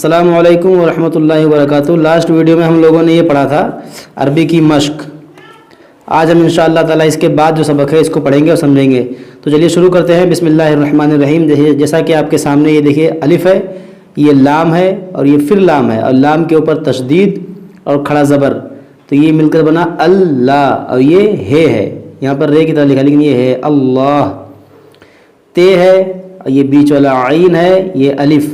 السلام علیکم ورحمۃ اللہ وبرکاتہ۔ لاسٹ ویڈیو میں ہم لوگوں نے یہ پڑھا تھا عربی کی مشق۔ آج ہم انشاءاللہ تعالیٰ اس کے بعد جو سبق ہے اس کو پڑھیں گے اور سمجھیں گے۔ تو چلیے شروع کرتے ہیں۔ بسم اللہ الرحمن الرحیم۔ جیسا کہ آپ کے سامنے یہ دیکھیے الف ہے، یہ لام ہے اور یہ پھر لام ہے، اور لام کے اوپر تشدید اور کھڑا زبر، تو یہ مل کر بنا اللہ، اور یہ ہے یہاں پر رے کی طرح لکھا لیکن یہ ہے اللہ۔ تے ہے اور یہ بیچ والا عین ہے، یہ الف،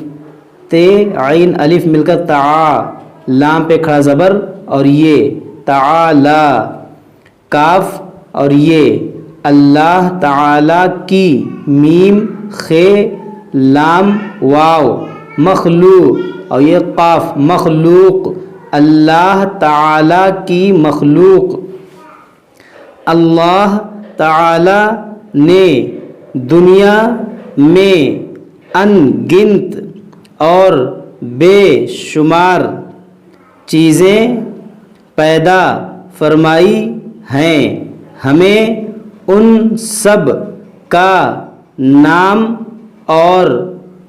تے عین الف مل کر تعا، لام پہ کھڑا زبر اور یہ تعالی، کاف اور یہ اللہ تعالی کی، میم خے لام واو مخلوق، اور یہ قاف مخلوق، اللہ تعالی کی مخلوق۔ اللہ تعالی نے دنیا میں ان گنت اور بے شمار چیزیں پیدا فرمائی ہیں، ہمیں ان سب کا نام اور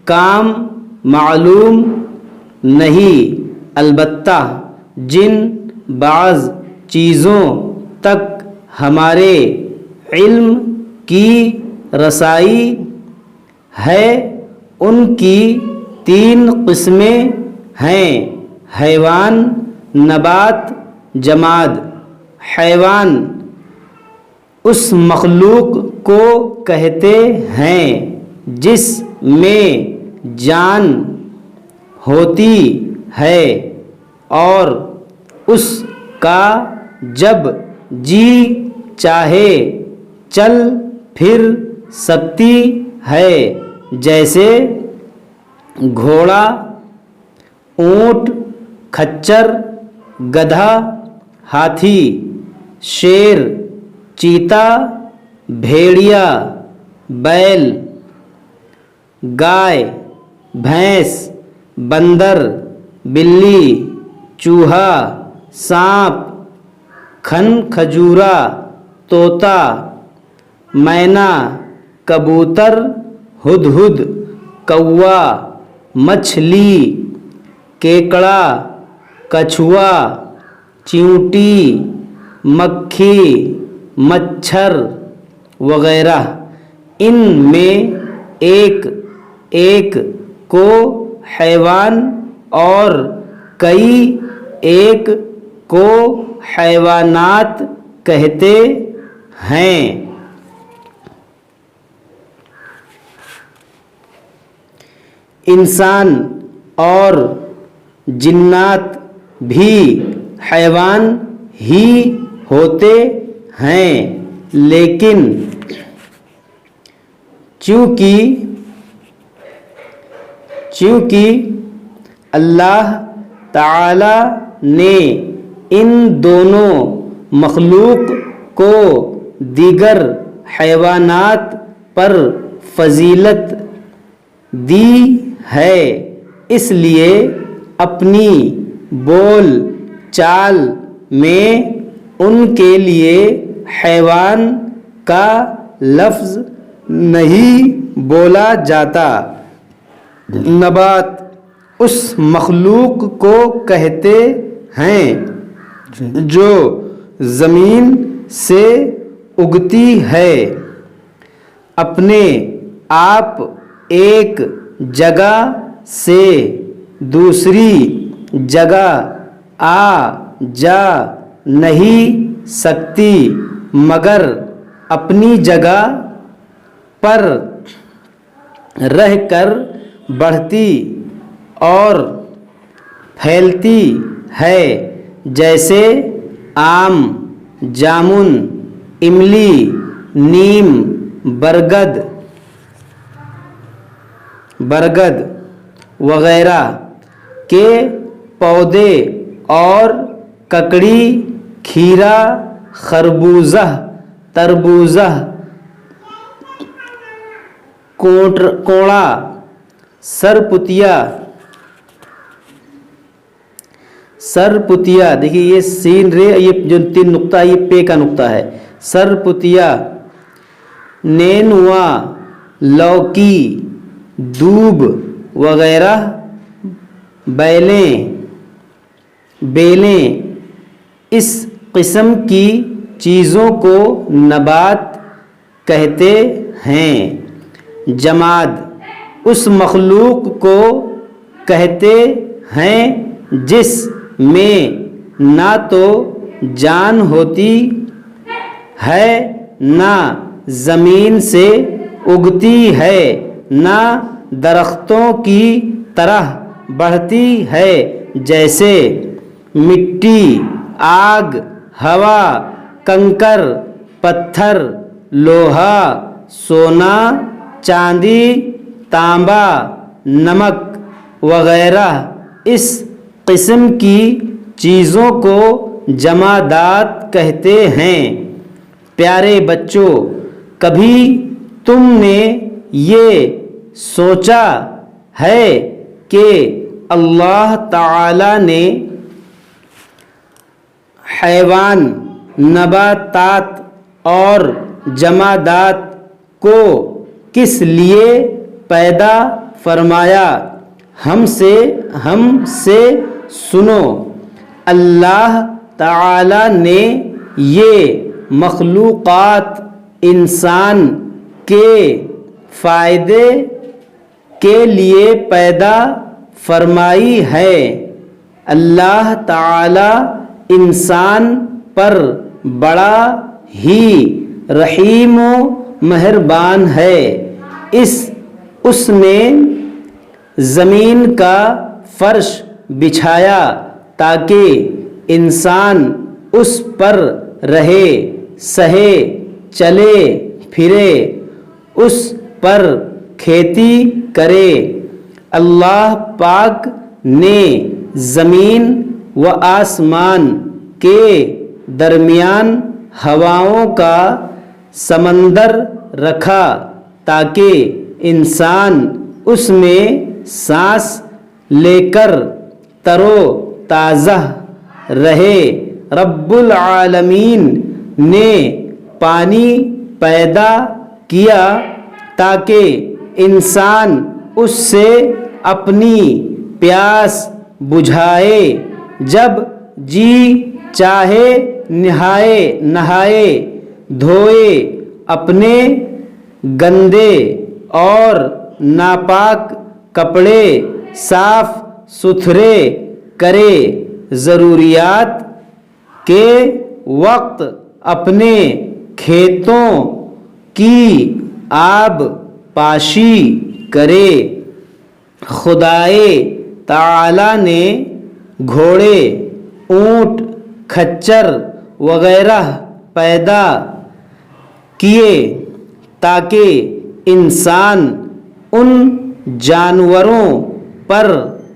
کام معلوم نہیں، البتہ جن بعض چیزوں تک ہمارے علم کی رسائی ہے ان کی 3 قسمیں ہیں: حیوان، نبات، جماد۔ حیوان اس مخلوق کو کہتے ہیں جس میں جان ہوتی ہے اور اس کا جب جی چاہے چل پھر سکتی ہے، جیسے گھوڑا، اونٹ، کھچر، گدھا، ہاتھی، شیر، چیتا، بھیڑیا، بیل، گائے، بھینس، بندر، بلی، چوہا، سانپ، کھجورا، طوطا، مینا، کبوتر، ہدہد، کوا، مچھلی، کیکڑا، کچھوا، چیونٹی، مکھی، مچھر وغیرہ۔ ان میں ایک ایک کو حیوان اور کئی ایک کو حیوانات کہتے ہیں۔ انسان اور جنات بھی حیوان ہی ہوتے ہیں، لیکن چونکہ اللہ تعالی نے ان دونوں مخلوق کو دیگر حیوانات پر فضیلت دی ہے، اس لیے اپنی بول چال میں ان کے لیے حیوان کا لفظ نہیں بولا جاتا۔ نبات اس مخلوق کو کہتے ہیں جو زمین سے اگتی ہے، اپنے آپ ایک جگہ سے دوسری جگہ آ جا نہیں سکتی، مگر اپنی جگہ پر رہ کر بڑھتی اور پھیلتی ہے، جیسے آم، جامن، املی، نیم، برگد وغیرہ کے پودے، اور ککڑی، کھیرا، خربوزہ، تربوزہ، کوڑا، سرپتیا، دیکھیے یہ سین رے، یہ جو 3 نقطہ ہے یہ پے کا نقطہ ہے، سرپتیا، نینوا، لوکی، دوب وغیرہ بیلیں اس قسم کی چیزوں کو نبات کہتے ہیں۔ جماد اس مخلوق کو کہتے ہیں جس میں نہ تو جان ہوتی ہے نہ زمین سے اگتی ہے نہ درختوں کی طرح بڑھتی ہے، جیسے مٹی، آگ، ہوا، کنکر، پتھر، لوہا، سونا، چاندی، تانبا، نمک وغیرہ۔ اس قسم کی چیزوں کو جمادات کہتے ہیں۔ پیارے بچوں، کبھی تم نے یہ سوچا ہے کہ اللہ تعالی نے حیوان، نباتات اور جمادات کو کس لیے پیدا فرمایا؟ ہم سے سنو۔ اللہ تعالی نے یہ مخلوقات انسان کے فائدے کے لیے پیدا فرمائی ہے۔ اللہ تعالی انسان پر بڑا ہی رحیم و مہربان ہے۔ اس نے زمین کا فرش بچھایا تاکہ انسان اس پر رہے، سہے، چلے پھرے، اس پر کھیتی کرے۔ اللہ پاک نے زمین و آسمان کے درمیان ہواؤں کا سمندر رکھا تاکہ انسان اس میں سانس لے کر تر و تازہ رہے۔ رب العالمین نے پانی پیدا کیا تاکہ انسان اس سے اپنی پیاس بجھائے، جب جی چاہے نہائے دھوئے، اپنے گندے اور ناپاک کپڑے صاف ستھرے کرے، ضروریات کے وقت اپنے کھیتوں کی آب پاشی کرے۔ خدائے تعالی نے گھوڑے، اونٹ، کھچر وغیرہ پیدا کیے تاکہ انسان ان جانوروں پر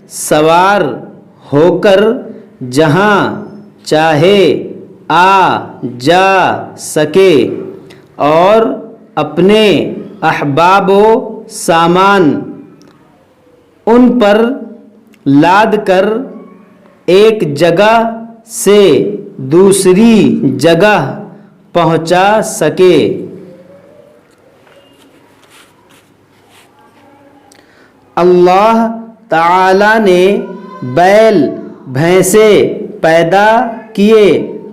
سوار ہو کر جہاں چاہے آ جا سکے اور اپنے احباب و سامان ان پر لاد کر ایک جگہ سے دوسری جگہ پہنچا سکے۔ اللہ تعالی نے بیل، بھینسیں پیدا کیے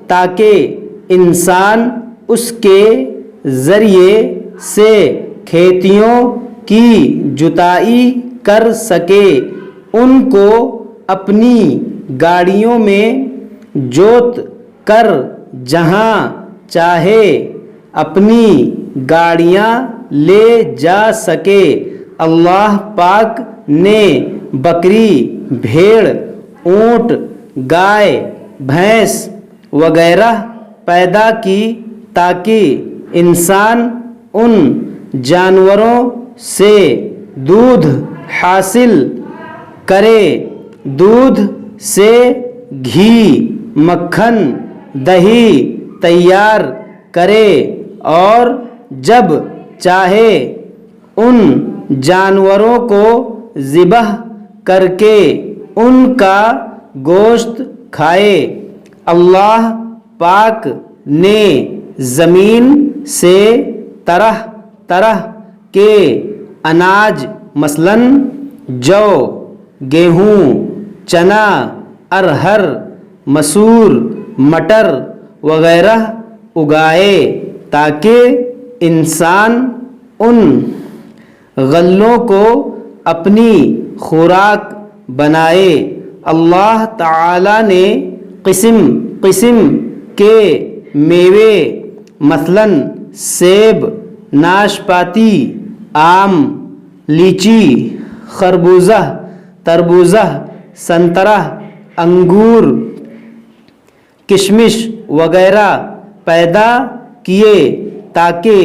تاکہ انسان اس کے ذریعے سے کھیتیوں کی جتائی کر سکے، ان کو اپنی گاڑیوں میں جوت کر جہاں چاہے اپنی گاڑیاں لے جا سکے۔ اللہ پاک نے بکری، بھیڑ، اونٹ، گائے، بھینس وغیرہ پیدا کی تاکہ انسان ان جانوروں سے دودھ حاصل کرے، دودھ سے گھی، مکھن، دہی تیار کرے، اور جب چاہے ان جانوروں کو ذبح کر کے ان کا گوشت کھائے۔ اللہ پاک نے زمین سے طرح طرح کے اناج مثلاً جو، گیہوں، چنا، ارہر، مسور، مٹر وغیرہ اگائے تاکہ انسان ان غلوں کو اپنی خوراک بنائے۔ اللہ تعالیٰ نے قسم قسم کے میوے مثلاً سیب، ناشپاتی، آم، لیچی، خربوزہ، تربوزہ، سنترہ، انگور، کشمش وغیرہ پیدا کیے تاکہ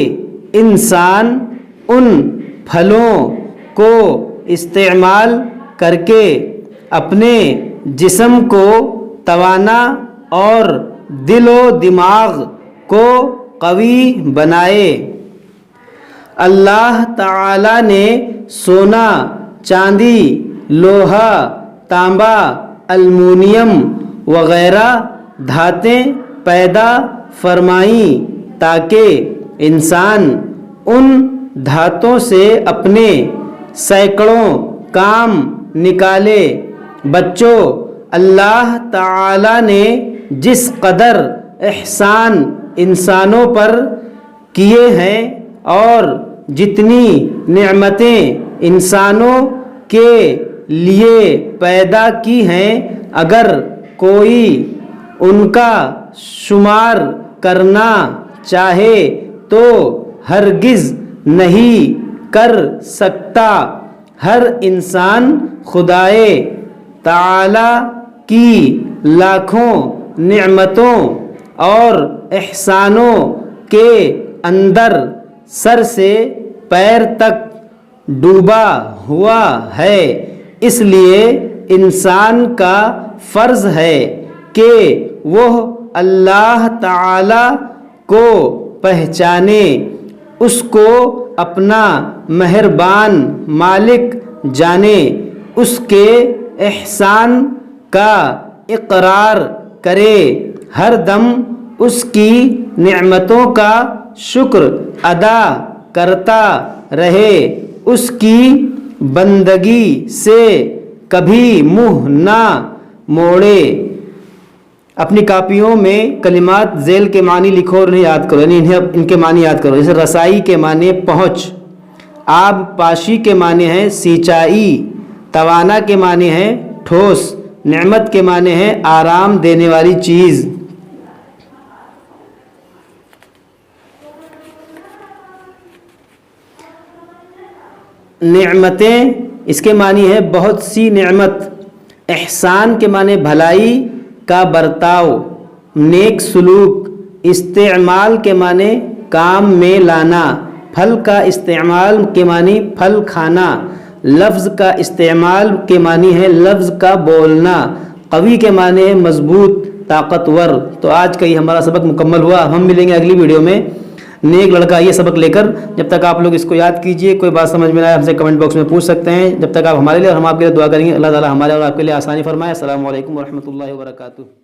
انسان ان پھلوں کو استعمال کر کے اپنے جسم کو توانا اور دل و دماغ کو قوی بنائے۔ اللہ تعالیٰ نے سونا، چاندی، لوہا، تانبا، المونیم وغیرہ دھاتیں پیدا فرمائیں تاکہ انسان ان دھاتوں سے اپنے سینکڑوں کام نکالے۔ بچوں، اللہ تعالیٰ نے جس قدر احسان انسانوں پر کیے ہیں اور جتنی نعمتیں انسانوں کے لیے پیدا کی ہیں، اگر کوئی ان کا شمار کرنا چاہے تو ہرگز نہیں کر سکتا۔ ہر انسان خدائے تعالی کی لاکھوں نعمتوں اور احسانوں کے اندر سر سے پیر تک ڈوبا ہوا ہے، اس لیے انسان کا فرض ہے کہ وہ اللہ تعالی کو پہچانے، اس کو اپنا مہربان مالک جانے، اس کے احسان کا اقرار کرے، ہر دم اس کی نعمتوں کا شکر ادا کرتا رہے، اس کی بندگی سے کبھی منہ نہ موڑے۔ اپنی کاپیوں میں کلمات ذیل کے معنی لکھو اور انہیں یاد کرو، یعنی ان کے معنی یاد کرو۔ جیسے رسائی کے معنی پہنچ، آب پاشی کے معنی ہے سینچائی، توانا کے معنی ہے ٹھوس، نعمت کے معنی ہے آرام دینے والی چیز۔ نعمتیں اس کے معنی ہے بہت سی نعمت۔ احسان کے معنی بھلائی کا برتاؤ، نیک سلوک۔ استعمال کے معنی کام میں لانا۔ پھل کا استعمال کے معنی پھل کھانا۔ لفظ کا استعمال کے معنی ہے لفظ کا بولنا۔ قوی کے معنی ہے مضبوط، طاقتور۔ تو آج کا یہ ہمارا سبق مکمل ہوا۔ ہم ملیں گے اگلی ویڈیو میں نیک لڑکا یہ سبق لے کر۔ جب تک آپ لوگ اس کو یاد کیجئے، کوئی بات سمجھ میں نہ آئے ہم سے کمنٹ باکس میں پوچھ سکتے ہیں۔ جب تک آپ ہمارے لیے اور ہم آپ کے لیے دعا کریں گے، اللہ تعالی ہمارے اور آپ کے لیے آسانی فرمائے۔ السلام علیکم ورحمۃ اللہ وبرکاتہ۔